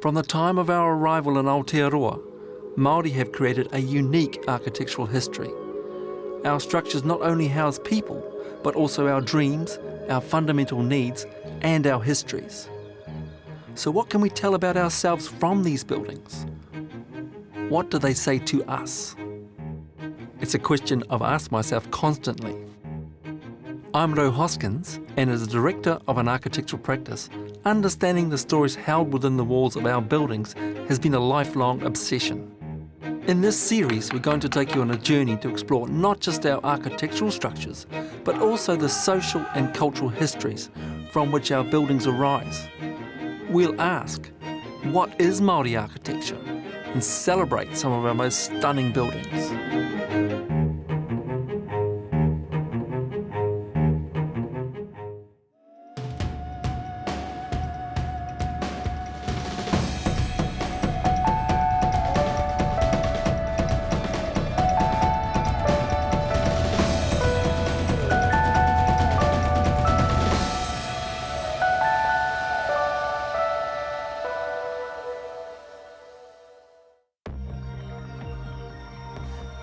From the time of our arrival in Aotearoa, Māori have created a unique architectural history. Our structures not only house people, but also our dreams, our fundamental needs, and our histories. So what can we tell about ourselves from these buildings? What do they say to us? It's a question I've asked myself constantly. I'm Ro Hoskins, and as a director of an architectural practice, understanding the stories held within the walls of our buildings has been a lifelong obsession. In this series, we're going to take you on a journey to explore not just our architectural structures, but also the social and cultural histories from which our buildings arise. We'll ask, what is Māori architecture? And celebrate some of our most stunning buildings.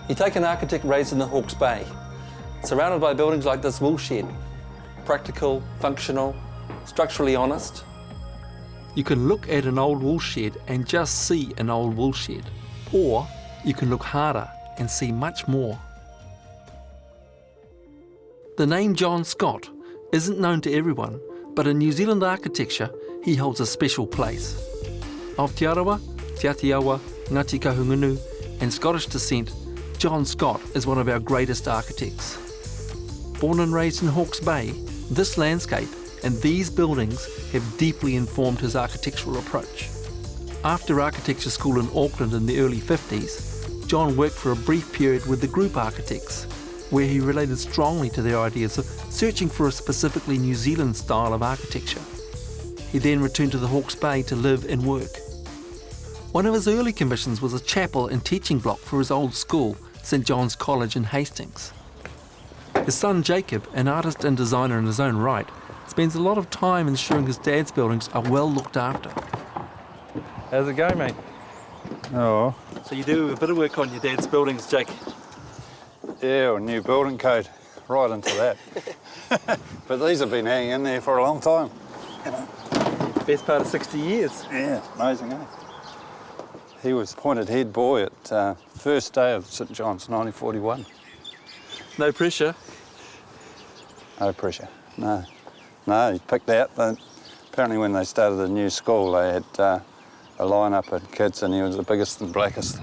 You take an architect raised in the Hawke's Bay, surrounded by buildings like this wool shed. Practical, functional, structurally honest. You can look at an old wool shed and just see an old wool shed. Or you can look harder and see much more. The name John Scott isn't known to everyone, but in New Zealand architecture, he holds a special place. Of Te Arawa, Te Atiawa, Ngāti Kahungunu, and Scottish descent, John Scott is one of our greatest architects. Born and raised in Hawke's Bay, this landscape and these buildings have deeply informed his architectural approach. After architecture school in Auckland in the early 50s, John worked for a brief period with the group architects, where he related strongly to their ideas of searching for a specifically New Zealand style of architecture. He then returned to the Hawke's Bay to live and work. One of his early commissions was a chapel and teaching block for his old school, St John's College in Hastings. His son Jacob, an artist and designer in his own right, spends a lot of time ensuring his dad's buildings are well looked after. How's it going, mate? Oh. So you do a bit of work on your dad's buildings, Jake? Yeah, a new building code, right into that. But these have been hanging in there for a long time. You know. Best part of 60 years. Yeah, amazing, eh? He was appointed head boy at first day of St John's, 1941. No pressure? No pressure, no. No, he picked out. Apparently when they started the new school, they had a line-up of kids and he was the biggest and blackest.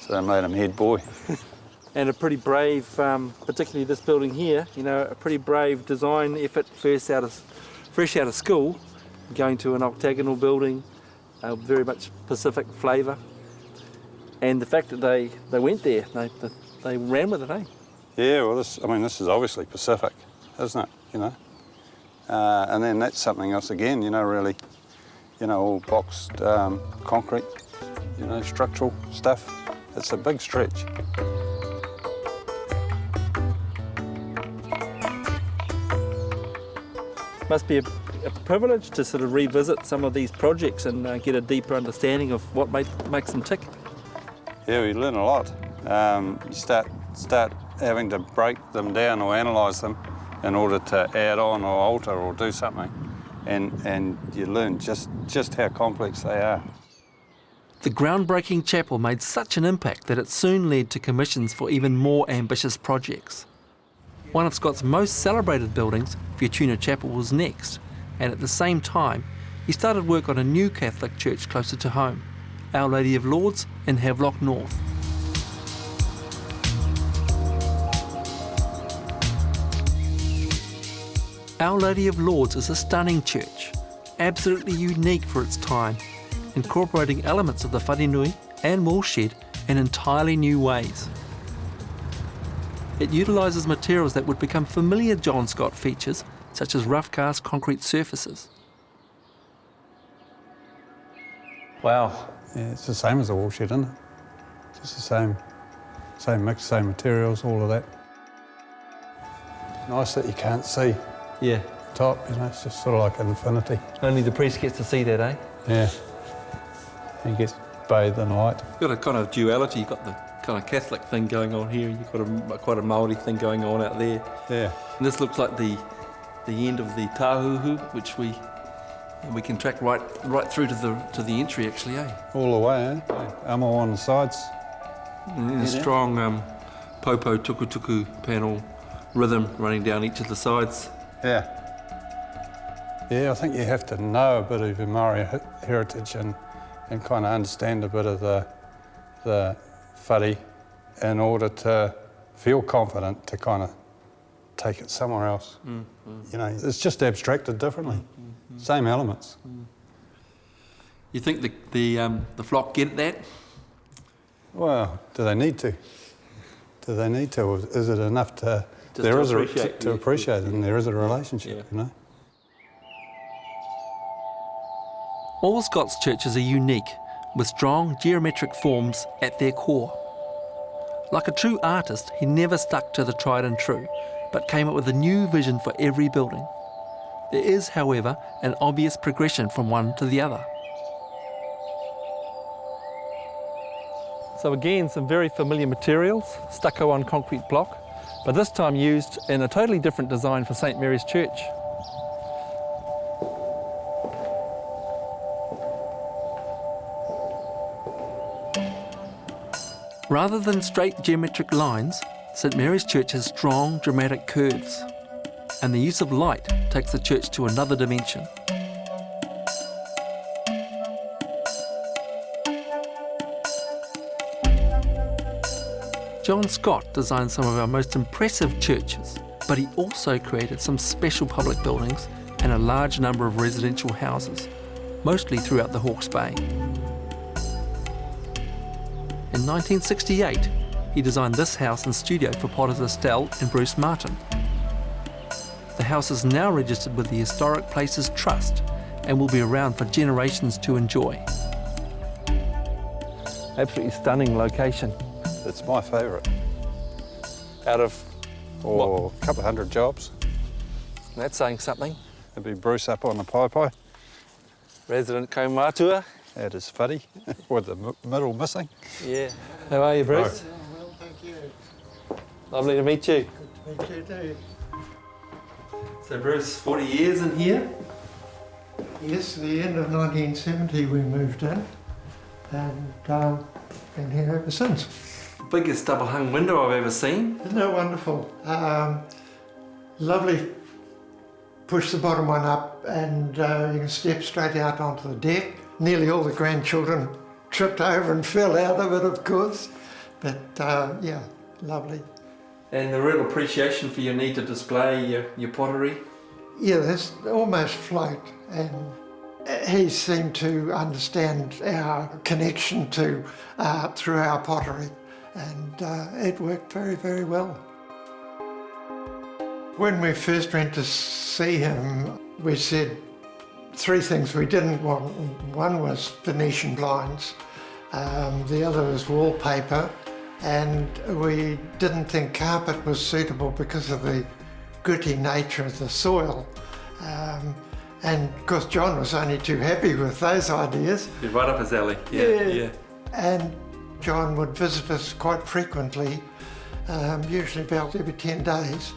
So they made him head boy. And a pretty brave, particularly this building here, you know, a pretty brave design effort fresh out of school, going to an octagonal building, very much Pacific flavour. And the fact that they went there, they ran with it, eh? Yeah, well, this is obviously Pacific, isn't it, you know? And then that's something else again, you know, really, you know, all boxed concrete, you know, structural stuff. It's a big stretch. Must be a privilege to sort of revisit some of these projects and get a deeper understanding of what makes them tick. Yeah, we learn a lot. You start having to break them down or analyse them in order to add on or alter or do something, and you learn just how complex they are. The groundbreaking chapel made such an impact that it soon led to commissions for even more ambitious projects. One of Scott's most celebrated buildings, Futuna Chapel, was next, and at the same time, he started work on a new Catholic church closer to home, Our Lady of Lourdes in Havelock North. Our Lady of Lourdes is a stunning church, absolutely unique for its time, incorporating elements of the wharenui and woolshed in entirely new ways. It utilises materials that would become familiar John Scott features, such as rough cast concrete surfaces. Wow. Yeah, it's the same as a woolshed, isn't it? Just the same mix, same materials, all of that. Nice that you can't see. Yeah. The top, you know, it's just sort of like infinity. Only the priest gets to see that, eh? Yeah. He gets bathed in light. You've got a kind of duality. You've got the kind of Catholic thing going on here, and you've got quite a Māori thing going on out there. Yeah. And this looks like the end of the tāhuhu, which we can track right through to the entry, actually, eh? All the way, eh? Amo on the sides. And a strong popo tukutuku panel rhythm running down each of the sides. Yeah. Yeah, I think you have to know a bit of your Māori heritage and kind of understand a bit of the whare in order to feel confident to kind of take it somewhere else. You know, it's just abstracted differently. Same elements. You think the flock get that? Well, do they need to? Do they need to? Or is it enough to... to appreciate it, and there is a relationship, you know? All Scots churches are unique, with strong geometric forms at their core. Like a true artist, he never stuck to the tried and true, but came up with a new vision for every building. There is, however, an obvious progression from one to the other. So again, some very familiar materials, stucco on concrete block, but this time used in a totally different design for St Mary's Church. Rather than straight geometric lines, St Mary's Church has strong, dramatic curves, and the use of light takes the church to another dimension. John Scott designed some of our most impressive churches, but he also created some special public buildings and a large number of residential houses, mostly throughout the Hawke's Bay. In 1968, he designed this house and studio for potters Estelle and Bruce Martin. The house is now registered with the Historic Places Trust and will be around for generations to enjoy. Absolutely stunning location. It's my favourite. Out of a couple of hundred jobs. That's saying something. It'd be Bruce up on the pai. Resident kaumātua. At his whare, with the middle missing. Yeah. How are you, Bruce? Well, thank you. Lovely to meet you. Good to meet you too. So Bruce, 40 years in here? Yes, the end of 1970 we moved in, and been here ever since. Biggest double hung window I've ever seen. Isn't that wonderful? Lovely. Push the bottom one up and you can step straight out onto the deck. Nearly all the grandchildren tripped over and fell out of it, of course. But yeah, lovely. And the real appreciation for your need to display your pottery. Yeah, that's almost float. And he seemed to understand our connection to through our pottery. And it worked very, very well. When we first went to see him, we said 3 things we didn't want. One was Venetian blinds, the other was wallpaper, and we didn't think carpet was suitable because of the gritty nature of the soil. And of course John was only too happy with those ideas. You're right up his alley. Yeah. And John would visit us quite frequently, usually about every 10 days,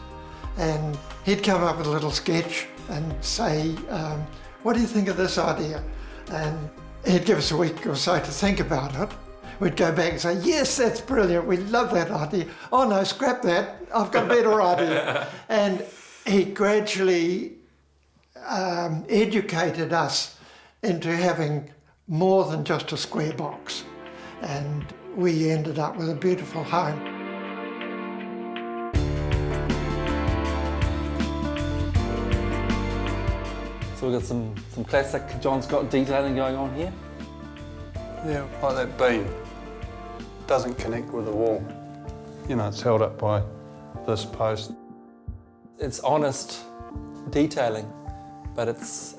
and he'd come up with a little sketch and say, what do you think of this idea? And he'd give us a week or so to think about it. We'd go back and say, yes, that's brilliant, we love that idea. Oh no, scrap that, I've got a better idea. And he gradually educated us into having more than just a square box. And we ended up with a beautiful home. So we've got some classic John Scott detailing going on here. Yeah, like that beam doesn't connect with the wall. You know, it's held up by this post. It's honest detailing, but it's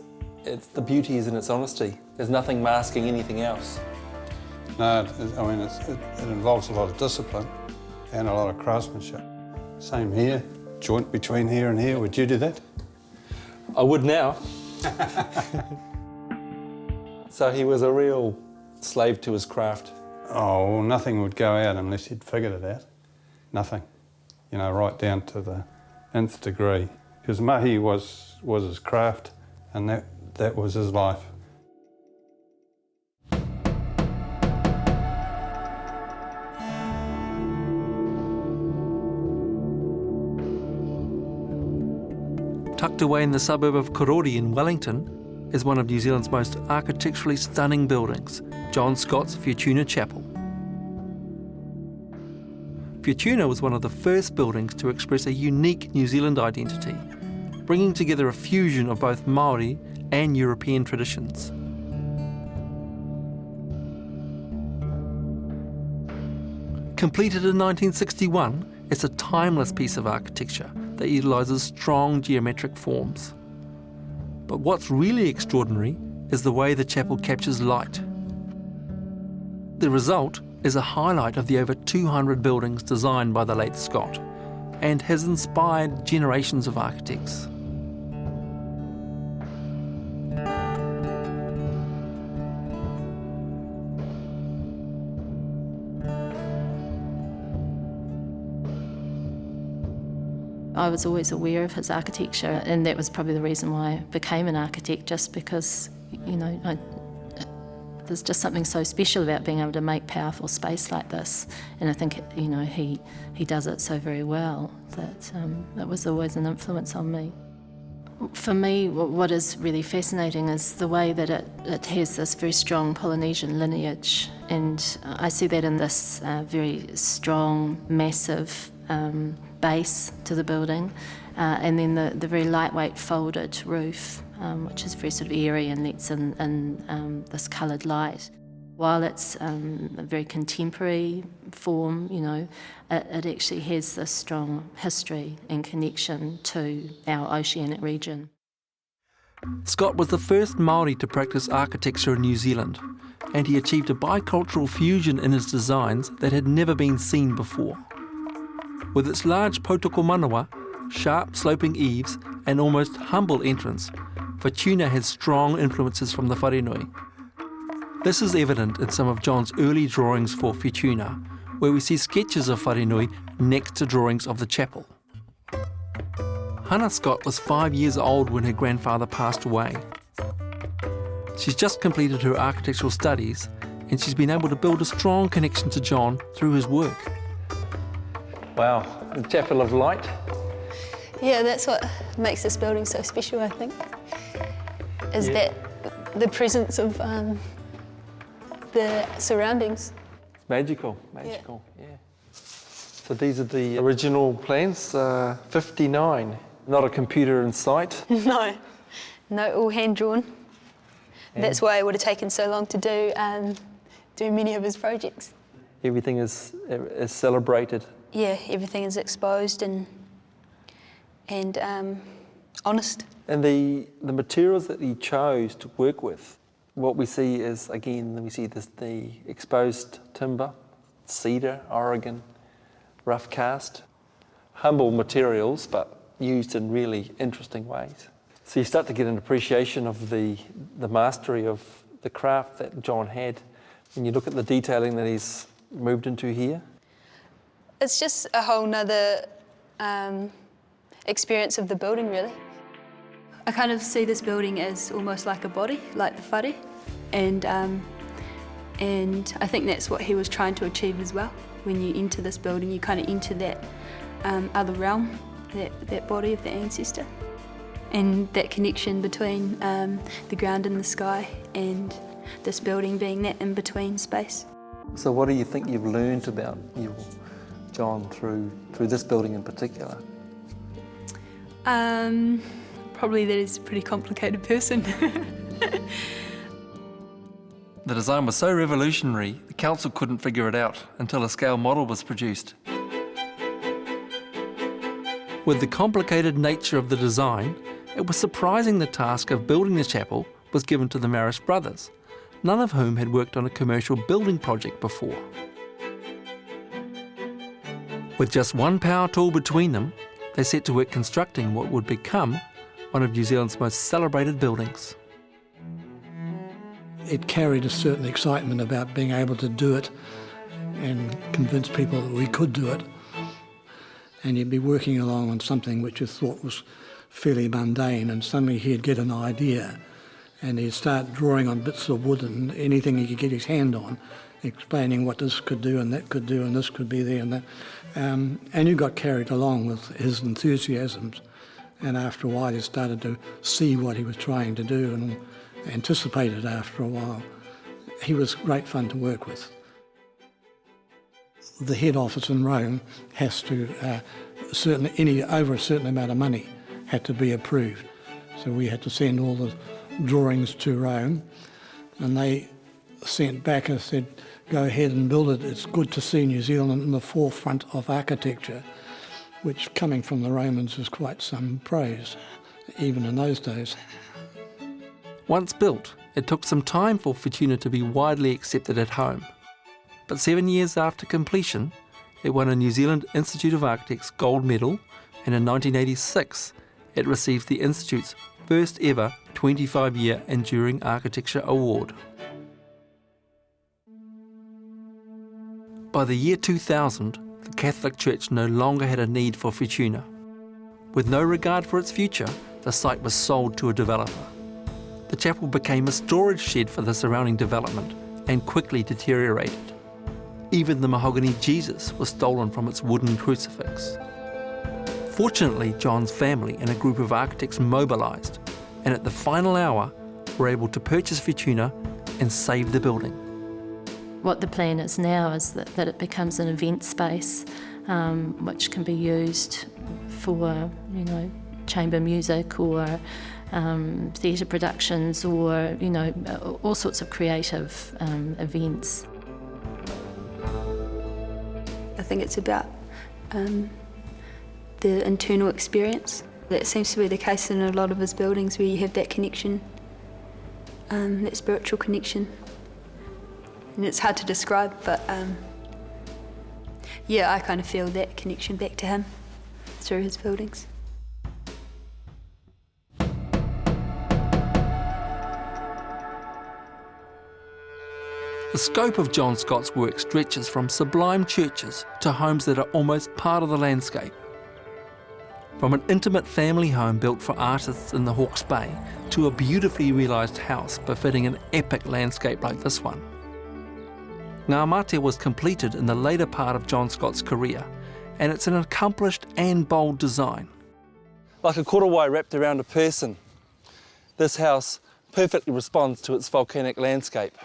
the beauty is in its honesty. There's nothing masking anything else. No, I mean, it involves a lot of discipline and a lot of craftsmanship. Same here, joint between here and here. Would you do that? I would now. So he was a real slave to his craft? Oh, well, nothing would go out unless he'd figured it out. Nothing. You know, right down to the nth degree. Because mahi was his craft, and that was his life. Tucked away in the suburb of Karori in Wellington is one of New Zealand's most architecturally stunning buildings, John Scott's Futuna Chapel. Futuna was one of the first buildings to express a unique New Zealand identity, bringing together a fusion of both Māori and European traditions. Completed in 1961, it's a timeless piece of architecture that utilises strong geometric forms. But what's really extraordinary is the way the chapel captures light. The result is a highlight of the over 200 buildings designed by the late Scott, and has inspired generations of architects. I was always aware of his architecture, and that was probably the reason why I became an architect, just because, you know, there's just something so special about being able to make powerful space like this, and I think, you know, he does it so very well that it was always an influence on me. For me, what is really fascinating is the way that it has this very strong Polynesian lineage, and I see that in this very strong, massive base to the building, and then the very lightweight folded roof, which is very sort of airy and lets in this coloured light. While it's a very contemporary form, you know, it actually has this strong history and connection to our oceanic region. Scott was the first Māori to practice architecture in New Zealand, and he achieved a bicultural fusion in his designs that had never been seen before. With its large potoko manawa, sharp sloping eaves and almost humble entrance, Futuna has strong influences from the wharenui. This is evident in some of John's early drawings for Futuna, where we see sketches of wharenui next to drawings of the chapel. Hannah Scott was 5 years old when her grandfather passed away. She's just completed her architectural studies, and she's been able to build a strong connection to John through his work. Wow, the Chapel of Light. Yeah, that's what makes this building so special, I think, is that the presence of the surroundings. Magical, yeah. So these are the original plans, 59. Not a computer in sight. No, all hand-drawn. That's why it would have taken so long to do many of his projects. Everything is celebrated. Yeah, everything is exposed and honest. And the materials that he chose to work with, what we see is, again, we see the exposed timber, cedar, Oregon, rough cast, humble materials, but used in really interesting ways. So you start to get an appreciation of the mastery of the craft that John had when you look at the detailing that he's moved into here. It's just a whole nother experience of the building, really. I kind of see this building as almost like a body, like the whare, and I think that's what he was trying to achieve as well. When you enter this building, you kind of enter that other realm, that body of the ancestor, and that connection between the ground and the sky, and this building being that in-between space. So what do you think you've learned about your John through this building in particular? Probably that he's a pretty complicated person. The design was so revolutionary, the council couldn't figure it out until a scale model was produced. With the complicated nature of the design, it was surprising the task of building the chapel was given to the Marish brothers, none of whom had worked on a commercial building project before. With just one power tool between them, they set to work constructing what would become one of New Zealand's most celebrated buildings. It carried a certain excitement about being able to do it and convince people that we could do it. And you'd be working along on something which you thought was fairly mundane, and suddenly he'd get an idea and he'd start drawing on bits of wood and anything he could get his hand on, explaining what this could do and that could do and this could be there and that. And you got carried along with his enthusiasms, and after a while you started to see what he was trying to do and anticipate it after a while. He was great fun to work with. The head office in Rome has to, over a certain amount of money had to be approved. So we had to send all the drawings to Rome, and they sent back and said, go ahead and build it. It's good to see New Zealand in the forefront of architecture, which coming from the Romans is quite some praise, even in those days. Once built, it took some time for Futuna to be widely accepted at home. But 7 years after completion, it won a New Zealand Institute of Architects gold medal, and in 1986 it received the Institute's first ever 25-year Enduring Architecture Award. By the year 2000, the Catholic Church no longer had a need for Futuna. With no regard for its future, the site was sold to a developer. The chapel became a storage shed for the surrounding development and quickly deteriorated. Even the mahogany Jesus was stolen from its wooden crucifix. Fortunately, John's family and a group of architects mobilised, and at the final hour were able to purchase Futuna and save the building. What the plan is now is that it becomes an event space which can be used for, chamber music or theatre productions or, all sorts of creative events. I think it's about the internal experience. That seems to be the case in a lot of his buildings, where you have that connection, that spiritual connection. And it's hard to describe, but I kind of feel that connection back to him through his buildings. The scope of John Scott's work stretches from sublime churches to homes that are almost part of the landscape. From an intimate family home built for artists in the Hawke's Bay to a beautifully realised house befitting an epic landscape like this one. Ngā Mātea was completed in the later part of John Scott's career, and it's an accomplished and bold design. Like a korowai wrapped around a person, this house perfectly responds to its volcanic landscape.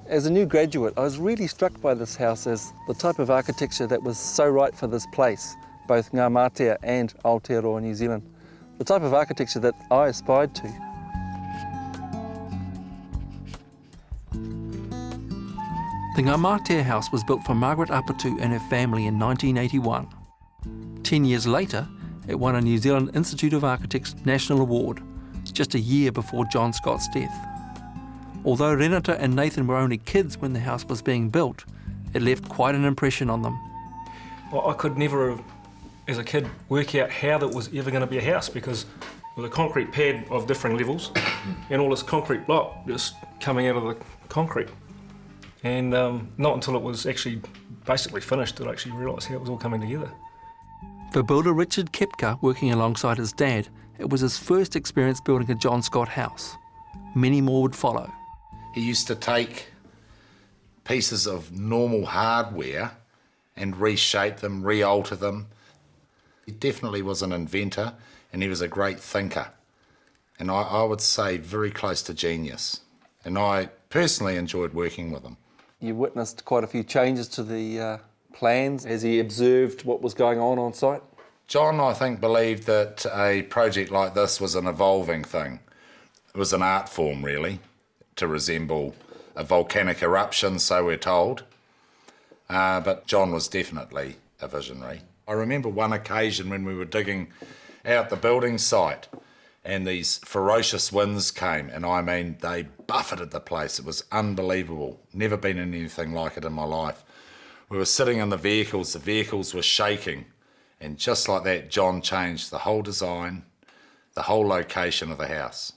As a new graduate, I was really struck by this house as the type of architecture that was so right for this place, both Ngā Mātea and Aotearoa New Zealand. The type of architecture that I aspired to. The Ngā Mātea house was built for Margaret Apatu and her family in 1981. 10 years later, it won a New Zealand Institute of Architects National Award, just a year before John Scott's death. Although Renata and Nathan were only kids when the house was being built, it left quite an impression on them. Well, I could never, as a kid, work out how that was ever going to be a house, because with a concrete pad of different levels and all this concrete block just coming out of the concrete. And not until it was actually basically finished did I actually realise how it was all coming together. For builder Richard Kepka, working alongside his dad, it was his first experience building a John Scott house. Many more would follow. He used to take pieces of normal hardware and reshape them, re-alter them. He definitely was an inventor, and he was a great thinker. And I would say very close to genius. And I personally enjoyed working with him. You witnessed quite a few changes to the plans as he observed what was going on site. John, I think, believed that a project like this was an evolving thing. It was an art form, really, to resemble a volcanic eruption, so we're told. But John was definitely a visionary. I remember one occasion when we were digging out the building site and these ferocious winds came, and I mean, they buffeted the place. It was unbelievable. Never been in anything like it in my life. We were sitting in the vehicles were shaking, and just like that, John changed the whole design, the whole location of the house,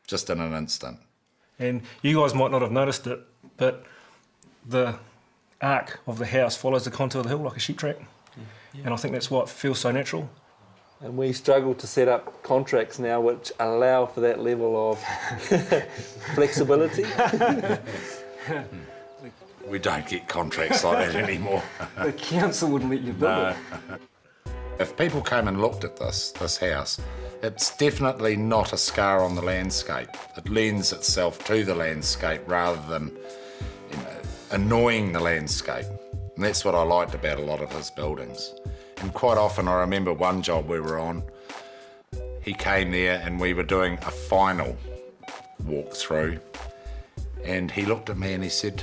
just in an instant. And you guys might not have noticed it, but the arc of the house follows the contour of the hill like a sheep track. Yeah. And I think that's why it feels so natural. And we struggle to set up contracts now which allow for that level of flexibility. We don't get contracts like that anymore. The council wouldn't let you build it. If people came and looked at this house, it's definitely not a scar on the landscape. It lends itself to the landscape rather than annoying the landscape. And that's what I liked about a lot of his buildings. And quite often, I remember one job we were on, he came there and we were doing a final walkthrough, and he looked at me and he said,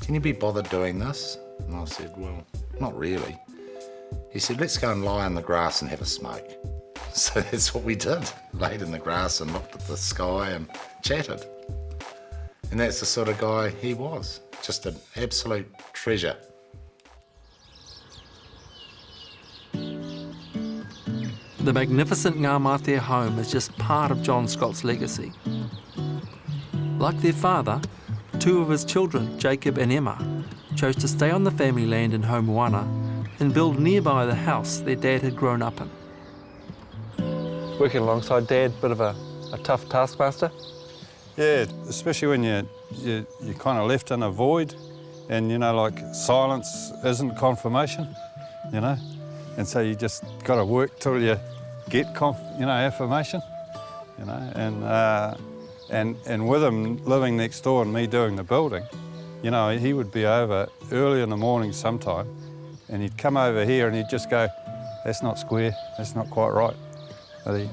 "Can you be bothered doing this?" And I said, "Well, not really." He said, "Let's go and lie in the grass and have a smoke." So that's what we did, laid in the grass and looked at the sky and chatted. And that's the sort of guy he was, just an absolute treasure. The magnificent Ngā home is just part of John Scott's legacy. Like their father, two of his children, Jacob and Emma, chose to stay on the family land in Homoana and build nearby the house their dad had grown up in. Working alongside Dad, bit of a tough taskmaster. Yeah, especially when you're kind of left in a void, and like silence isn't confirmation, and so you just got to work till you get affirmation, and with him living next door and me doing the building, he would be over early in the morning sometime, and he'd come over here and he'd just go, "That's not square, that's not quite right." And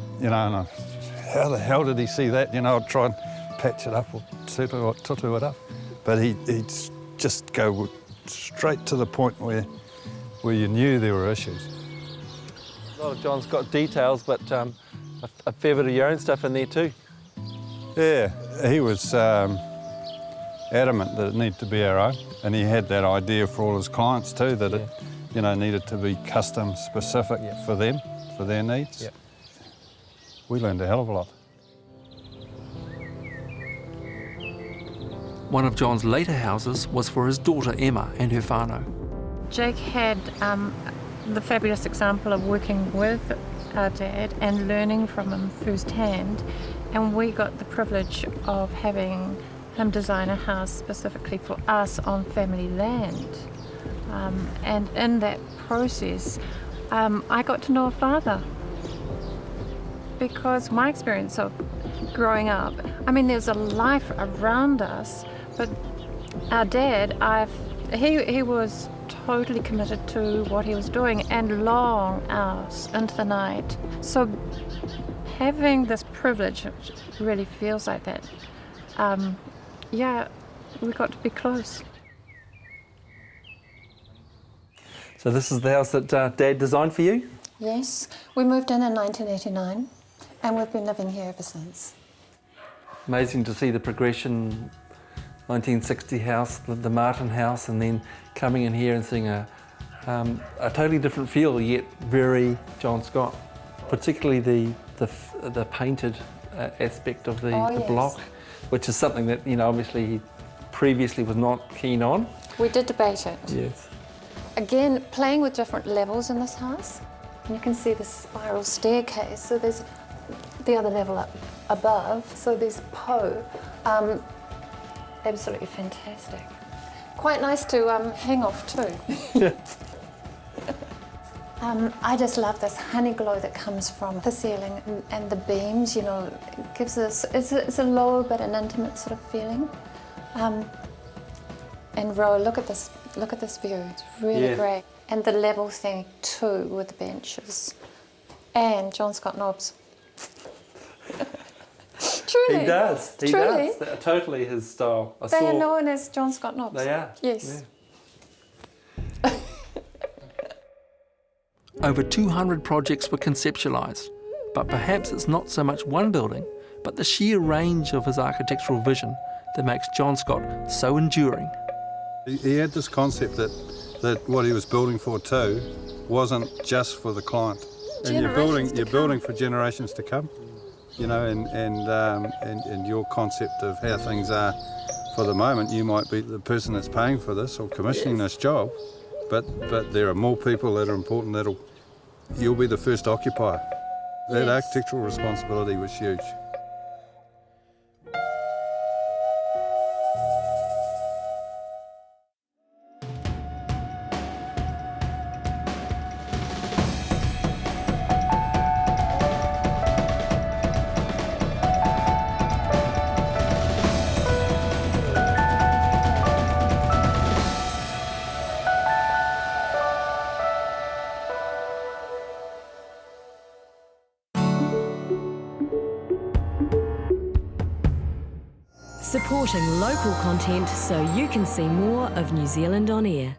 how the hell did he see that? I'd try and patch it up or tutu it up. But he'd just go straight to the point where you knew there were issues. A lot of John's got details, but a fair bit of your own stuff in there too. Yeah, he was adamant that it needed to be our own, and he had that idea for all his clients too, that it needed to be custom specific for them, for their needs. Yeah. We learned a hell of a lot. One of John's later houses was for his daughter Emma and her whānau. Jake had the fabulous example of working with our dad and learning from him firsthand, and we got the privilege of having him design a house specifically for us on family land. And in that process, I got to know a father, because my experience of growing up, there's a life around us, but our dad, he was totally committed to what he was doing, and long hours into the night. So having this privilege really feels like that. We got to be close. So this is the house that Dad designed for you? Yes, we moved in 1989, and we've been living here ever since. Amazing to see the progression, 1960 house, the Martin house, and then coming in here and seeing a totally different feel, yet very John Scott. Particularly the painted aspect of the block, which is something that obviously he previously was not keen on. We did debate it. Yes. Again, playing with different levels in this house. And you can see the spiral staircase. So there's the other level up above. So there's Po. Absolutely fantastic. Quite nice to hang off too. I just love this honey glow that comes from the ceiling and the beams. It gives us it's a lower but an intimate sort of feeling. And Roa, look at this view. It's really great. And the level thing too with the benches. And John Scott knobs. Truly. He does. Truly. They're totally his style. They are known as John Scott knobs. They are. Yes. Yeah. Over 200 projects were conceptualised, but perhaps it's not so much one building, but the sheer range of his architectural vision that makes John Scott so enduring. He had this concept that what he was building for too wasn't just for the client. and you're building for generations to come, you know, and your concept of how things are for the moment. You might be the person that's paying for this or commissioning this job, but there are more people that are important you'll be the first occupier. That architectural responsibility was huge. Supporting local content so you can see more of New Zealand on air.